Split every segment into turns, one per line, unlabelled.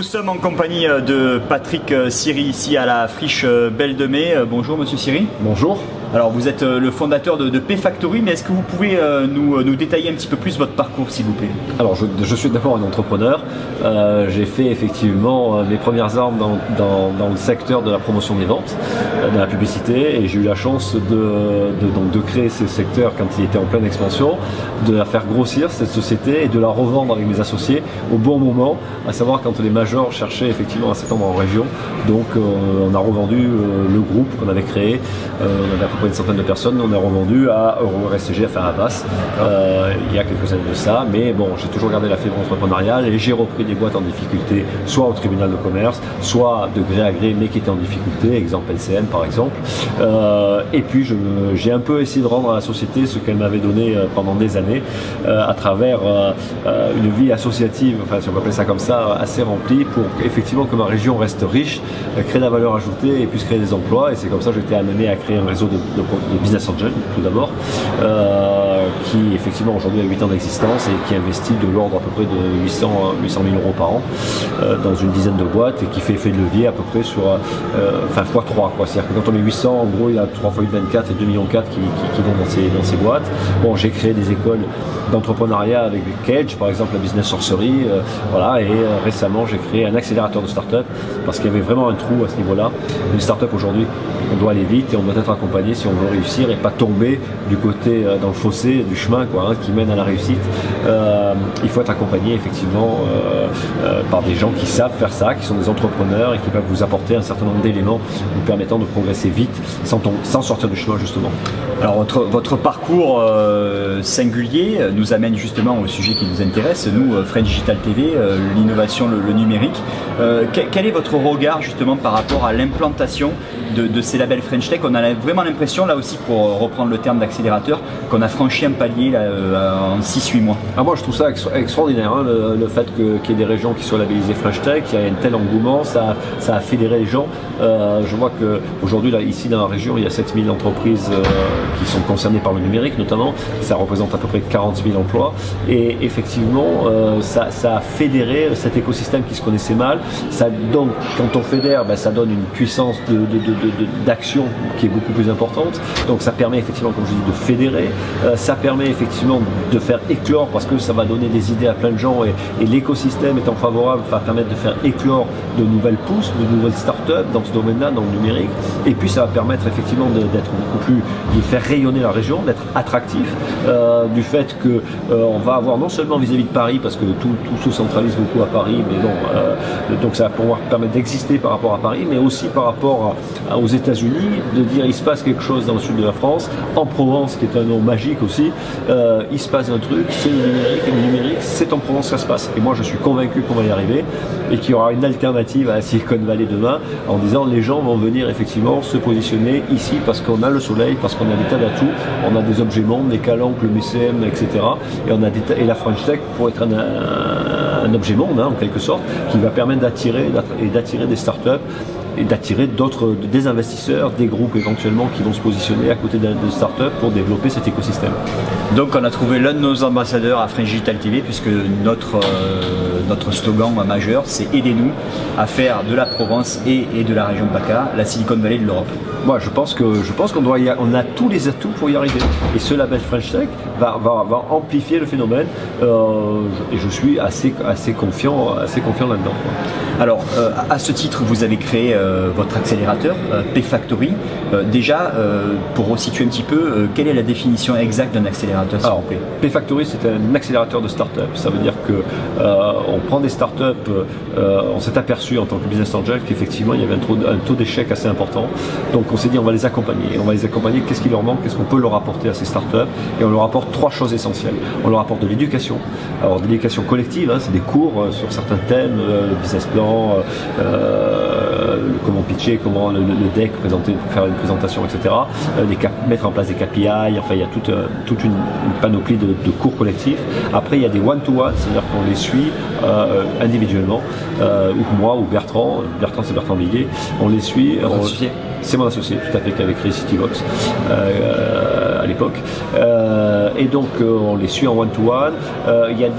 sommes en compagnie de Patrick Siry ici à la friche Belle de Mai. Bonjour Monsieur Siry.
Bonjour.
Alors vous êtes le fondateur de P-Factory, mais est-ce que vous pouvez nous détailler un petit peu plus votre parcours s'il vous plaît?
Alors je suis d'abord un entrepreneur. J'ai fait effectivement mes premières armes dans le secteur de la promotion des ventes, de la publicité, et j'ai eu la chance de créer ce secteur quand il était en pleine expansion, de la faire grossir cette société et de la revendre avec mes associés au bon moment, à savoir quand les majors cherchaient effectivement à s'étendre en région. Donc on a revendu le groupe qu'on avait créé, on avait à peu près une centaine de personnes, on a revendu à EuroRSCG, à faire Havas, il y a quelques années de ça, mais bon, j'ai toujours gardé la fibre entrepreneuriale et j'ai repris des boîtes en difficulté, soit au tribunal de commerce, soit de gré à gré, mais qui étaient en difficulté, exemple LCN par exemple, et puis j'ai un peu essayé de rendre à la société ce qu'elle m'avait donné pendant des années, à travers une vie associative, enfin si on peut appeler ça comme ça, assez remplie pour effectivement que ma région reste riche, créer de la valeur ajoutée et puisse créer des emplois, et c'est comme ça que j'ai été amené à créer un réseau de business angel tout d'abord, qui effectivement aujourd'hui a 8 ans d'existence et qui investit de l'ordre à peu près de 800 000 euros par an dans une dizaine de boîtes, et qui fait effet de levier à peu près sur x3 quoi. C'est-à-dire que quand on met 800, en gros il y a 3 x 24 et 2,4 millions qui vont dans ces boîtes. Bon, j'ai créé des écoles d'entrepreneuriat avec Cage, par exemple la Business Sorcery, voilà, et récemment j'ai créé un accélérateur de start-up parce qu'il y avait vraiment un trou à ce niveau-là. Une start-up aujourd'hui, on doit aller vite et on doit être accompagné si on veut réussir et pas tomber du côté dans le fossé du chemin qui mène à la réussite. Il faut être accompagné effectivement par des gens qui savent faire ça, qui sont des entrepreneurs et qui peuvent vous apporter un certain nombre d'éléments vous permettant de progresser vite sans sortir du chemin justement.
Alors votre parcours singulier nous amène justement au sujet qui nous intéresse, nous, French Digital TV, l'innovation, le numérique. Quel est votre regard justement par rapport à l'implantation de ces labels French Tech? On a vraiment l'impression, là aussi pour reprendre le terme d'accélérateur, qu'on a franchi un palier là, en 6-8 mois.
Ah, moi je trouve ça extraordinaire, hein, le fait qu'il y ait des régions qui soient labellisées French Tech, il y a un tel engouement, ça a fédéré les gens. Je vois qu'aujourd'hui, ici dans la région, il y a 7000 entreprises qui sont concernées par le numérique notamment, ça représente à peu près 40 000 emplois, et effectivement ça a fédéré cet écosystème qui se connaissait mal. Donc quand on fédère, ça donne une puissance d'action qui est beaucoup plus importante, donc ça permet effectivement, comme je dis, de fédérer, ça permet effectivement de faire éclore, parce que ça va donner des idées à plein de gens, et l'écosystème étant favorable va permettre de faire éclore de nouvelles pousses, de nouvelles startups dans ce domaine-là, dans le numérique, et puis ça va permettre effectivement d'être beaucoup plus, de faire rayonner la région, d'être attractif, du fait que on va avoir non seulement vis-à-vis de Paris, parce que tout se centralise beaucoup à Paris, mais bon, donc ça va pouvoir permettre d'exister par rapport à Paris, mais aussi par rapport aux États-Unis, de dire il se passe quelque chose dans le sud de la France, en Provence, qui est un nom magique aussi, il se passe un truc, c'est le numérique, et le numérique, c'est en Provence que ça se passe. Et moi je suis convaincu qu'on va y arriver, et qu'il y aura une alternative à la Silicon Valley demain, en disant les gens vont venir effectivement se positionner ici parce qu'on a le soleil, parce qu'on a des tas d'atouts, on a des objets mondes, des calanques, le MCM, etc. Et la French Tech pour être un objet monde, en quelque sorte, qui va permettre d'attirer des startups et d'attirer des investisseurs, des groupes éventuellement qui vont se positionner à côté de startups pour développer cet écosystème.
Donc on a trouvé l'un de nos ambassadeurs à French Digital TV, puisque notre slogan majeur, c'est aidez-nous à faire de la Provence et de la région PACA la Silicon Valley de l'Europe.
Moi je pense qu'on a tous les atouts pour y arriver, et ce label French Tech va amplifier le phénomène, et je suis assez confiant là-dedans.
Alors à ce titre, vous avez créé votre accélérateur P-Factory. Déjà, pour resituer un petit peu, quelle est la définition exacte d'un accélérateur, s'il vous plaît?
P-Factory, c'est un accélérateur de start-up. Ça veut dire que on prend des start-up, on s'est aperçu en tant que business angel qu'effectivement il y avait un taux d'échec assez important. Donc on s'est dit on va les accompagner. On va les accompagner, qu'est-ce qui leur manque, qu'est-ce qu'on peut leur apporter à ces start-up, et on leur apporte 3 choses essentielles. On leur apporte de l'éducation. Alors de l'éducation collective, c'est des cours sur certains thèmes, le business plan, comment pitcher, comment le deck présenter, faire une présentation, etc. Mettre en place des KPI, enfin il y a toute une panoplie de cours collectifs. Après il y a des one-to-one, c'est-à-dire qu'on les suit individuellement, ou moi ou Bertrand c'est Bertrand Viguier, on les suit. C'est mon associé, tout à fait, qui avait créé Citybox à l'époque. Et donc on les suit en one-to-one. Il y a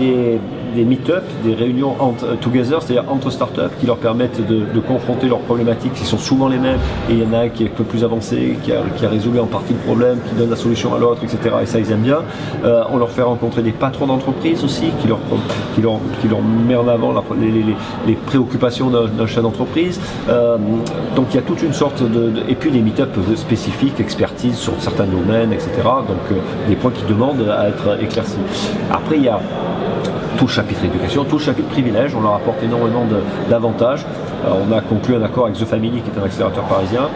des meet-up, des réunions together, c'est-à-dire entre startups qui leur permettent de confronter leurs problématiques qui sont souvent les mêmes, et il y en a un qui est un peu plus avancé, qui a résolu en partie le problème, qui donne la solution à l'autre, etc. Et ça, ils aiment bien. On leur fait rencontrer des patrons d'entreprise aussi, qui leur met en avant les préoccupations d'un chef d'entreprise. Donc il y a toute une sorte et puis des meet-up spécifiques, expertise sur certains domaines, etc. Donc des points qui demandent à être éclaircis. Après, il y a tout le chapitre éducation, tout le chapitre privilège, on leur apporte énormément d'avantages. On a conclu un accord avec The Family, qui est un accélérateur parisien,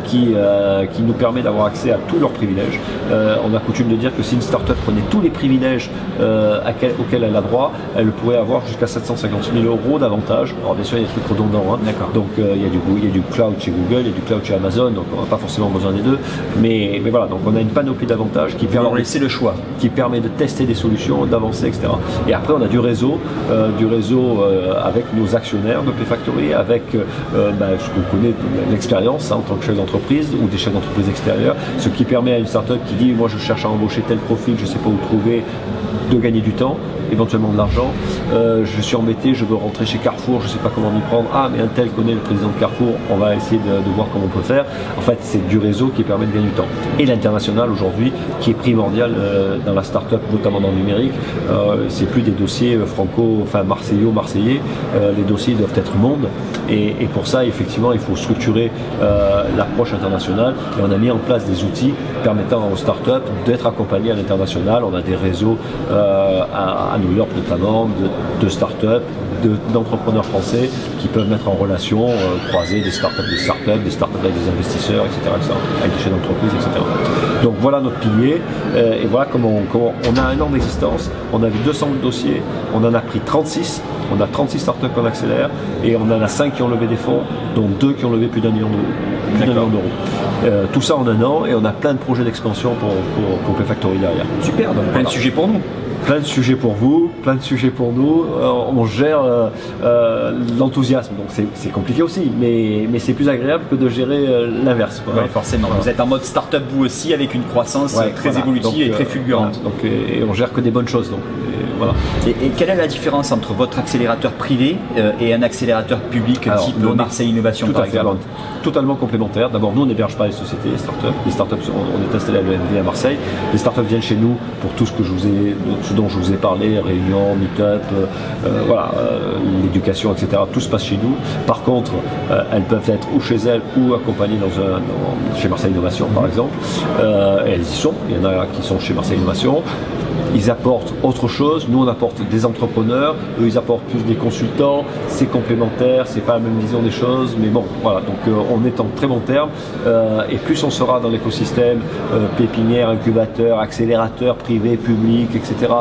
qui nous permet d'avoir accès à tous leurs privilèges. On a coutume de dire que si une start-up prenait tous les privilèges auxquels elle a droit, elle pourrait avoir jusqu'à 750 000 € d'avantages. Alors bien sûr, il y a des trucs redondants, hein. Donc il y a du cloud chez Google, il y a du cloud chez Amazon, donc on n'a pas forcément besoin des deux. Mais voilà, donc on a une panoplie d'avantages qui permet
leur laisser le choix,
qui permet de tester des solutions, d'avancer, etc. Et après, on a du réseau avec nos actionnaires de PayFactory, avec ce qu'on connaît, l'expérience en tant que chef d'entreprise ou des chefs d'entreprise extérieurs, ce qui permet à une startup qui dit moi je cherche à embaucher tel profil, je ne sais pas où trouver, de gagner du temps, éventuellement de l'argent. Je suis embêté, je veux rentrer chez Carrefour, je ne sais pas comment m'y prendre. Ah, mais un tel connaît le président de Carrefour, on va essayer de voir comment on peut faire. En fait, c'est du réseau qui permet de gagner du temps. Et l'international aujourd'hui, qui est primordial dans la start-up, notamment dans le numérique, c'est plus des dossiers marseillais. Les dossiers doivent être monde. Et pour ça, effectivement, il faut structurer l'approche internationale. Et on a mis en place des outils permettant aux startups d'être accompagnés à l'international. On a des réseaux à New York notamment, de start-up, d'entrepreneurs français qui peuvent mettre en relation, croiser des startups avec des investisseurs, etc., avec des chefs d'entreprise, etc. Donc voilà notre pilier, et voilà comment on a un an d'existence, on avait 200 dossiers, on en a pris 36, on a 36 startups qu'on accélère, et on en a 5 qui ont levé des fonds, dont 2 qui ont levé plus d'1 million d'euros. Tout ça en un an, et on a plein de projets d'expansion pour PayFactory derrière.
Super, donc plein de sujets pour nous.
Plein de sujets pour vous, plein de sujets pour nous. On gère l'enthousiasme, donc c'est compliqué aussi, mais c'est plus agréable que de gérer l'inverse.
Oui, forcément. Voilà. Vous êtes en mode start-up vous aussi, avec une croissance très évolutive et très fulgurante.
Et on gère que des bonnes choses. Donc, voilà.
Et quelle est la différence entre votre accélérateur privé et un accélérateur public type Marseille Innovation par exemple?
Totalement complémentaire. D'abord, nous on n'héberge pas les sociétés, les startups. Les startups, on est installé à l'EMV à Marseille. Les startups viennent chez nous pour tout ce dont je vous ai parlé, réunions, meet-up, l'éducation, etc. Tout se passe chez nous. Par contre, elles peuvent être ou chez elles ou accompagnées chez Marseille Innovation par exemple. Et elles y sont. Il y en a qui sont chez Marseille Innovation. Ils apportent autre chose, nous on apporte des entrepreneurs, eux ils apportent plus des consultants, c'est complémentaire, c'est pas la même vision des choses, mais bon, voilà, donc on est en très bon terme, et plus on sera dans l'écosystème pépinière, incubateur, accélérateur, privé, public, etc.,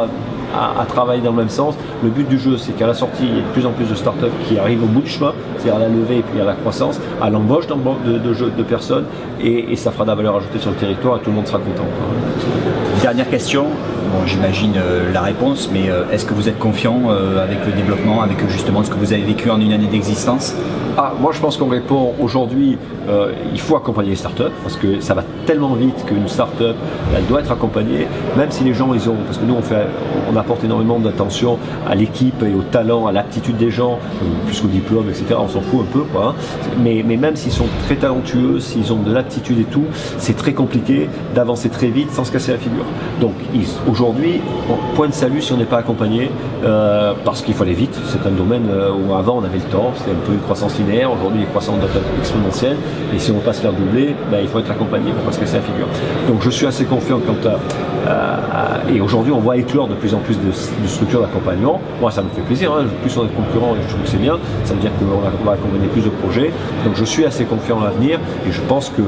à travailler dans le même sens. Le but du jeu, c'est qu'à la sortie, il y ait de plus en plus de startups qui arrivent au bout du chemin, c'est-à-dire à la levée et puis à la croissance, à l'embauche de personnes, et ça fera de la valeur ajoutée sur le territoire et tout le monde sera content.
Dernière question, bon, j'imagine la réponse, mais est-ce que vous êtes confiant avec le développement, avec justement ce que vous avez vécu en une année d'existence?
Moi je pense qu'on répond aujourd'hui, il faut accompagner les startups parce que ça va tellement vite qu'une startup elle doit être accompagnée, même si les gens parce que nous on apporte énormément d'attention à l'équipe et au talent, à l'aptitude des gens, plus qu'au diplôme, etc. On s'en fout un peu, quoi. Mais même s'ils sont très talentueux, s'ils ont de l'aptitude et tout, c'est très compliqué d'avancer très vite sans se casser la figure. Donc aujourd'hui, point de salut si on n'est pas accompagné, parce qu'il faut aller vite. C'est un domaine où avant on avait le temps, c'était un peu une croissance linéaire. Aujourd'hui, les croissances doivent être exponentielles, et si on ne veut pas se faire doubler, il faut être accompagné pour ne pas se casser la figure. Donc je suis assez confiant quant et aujourd'hui on voit éclore de plus en plus de structures d'accompagnement. Moi ça me fait plaisir, hein. Plus on est concurrents, je trouve que c'est bien, ça veut dire qu'on va accompagner plus de projets. Donc je suis assez confiant à l'avenir, et je pense que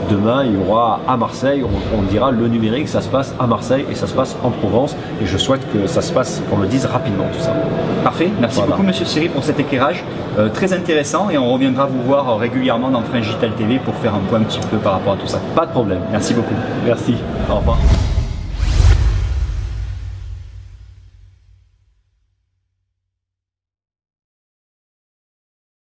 demain il y aura à Marseille, on dira le numérique, ça se passe à Marseille et ça se passe en Provence, et je souhaite que ça se passe, qu'on le dise rapidement tout ça.
Parfait, merci beaucoup Monsieur Siri pour cet éclairage très intéressant, et on reviendra vous voir régulièrement dans French Digital TV pour faire un point un petit peu par rapport à tout ça.
Pas de problème.
Merci beaucoup.
Merci, au revoir.